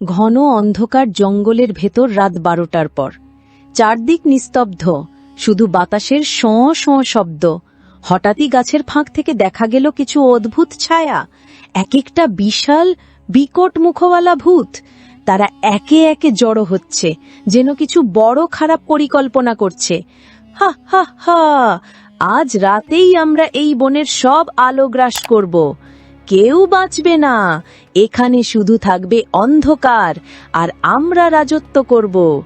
ঘন অন্ধকার জঙ্গলের ভেতর রাত 12টার পর। চারদিক নিস্তব্ধ, শুধু বাতাসের শোঁ শোঁ শব্দ। হঠাৎই গাছের ফাঁক থেকে দেখা গেল কিছু অদ্ভুত ছায়া, এক একটা বিশাল বিকট মুখওয়ালা ভূত। তারা একে একে জড়ো হচ্ছে, যেন কিছু বড় খারাপ পরিকল্পনা করছে। হা হা হা, আজ রাতেই আমরা এই বনের সব আলো গ্রাস করব। কেউ বাঁচবে না, এখানে শুধু থাকবে অন্ধকার, আর আমরা রাজত্ব করব।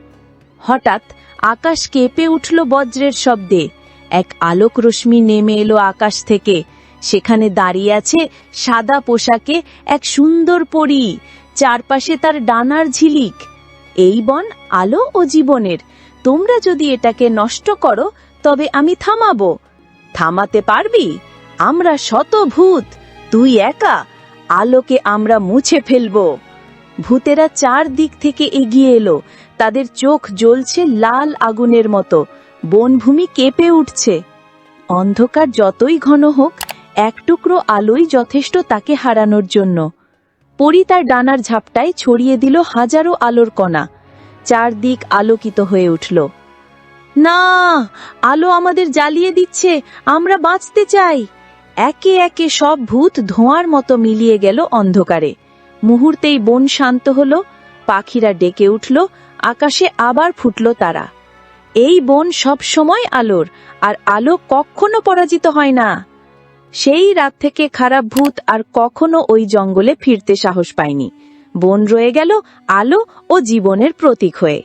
হঠাৎ আকাশ কেঁপে উঠল বজ্রের শব্দে। এক আলোক রশ্মি নেমে এলো আকাশ থেকে। সেখানে দাঁড়িয়ে আছে সাদা পোশাকে এক সুন্দর পরী, চারপাশে তার ডানার ঝিলিক। এই বন আলো ও জীবনের, তোমরা যদি এটাকে নষ্ট করো তবে আমি থামাবো। থামাতে পারবি? আমরা শত ভূত, তুই একা, আলোকে আমরা মুছে ফেলবো। ভূতেরা চারদিক থেকে এগিয়ে এলো, তাদের চোখ জ্বলছে লাল আগুনের মতো। বনভূমি কেঁপে উঠছে। অন্ধকার যতই ঘন হোক, এক টুকরো আলোই যথেষ্ট তাকে হারানোর জন্য। পরী তার ডানার ঝাপটায় ছড়িয়ে দিল হাজারো আলোর কণা। চারদিক আলোকিত হয়ে উঠল। না, আলো আমাদের জ্বালিয়ে দিচ্ছে, আমরা বাঁচতে চাই। একে একে সব ভূত ধোঁয়ার মতো মিলিয়ে গেল অন্ধকারে। মুহূর্তেই বন শান্ত হলো, পাখিরা ডেকে উঠল, আকাশে আবার ফুটল তারা। এই বন সব সময় আলোর, আর আলো কখনো পরাজিত হয় না। সেই রাত থেকে খারাপ ভূত আর কখনো ওই জঙ্গলে ফিরতে সাহস পায়নি। বন রয়ে গেল আলো ও জীবনের প্রতীক হয়ে।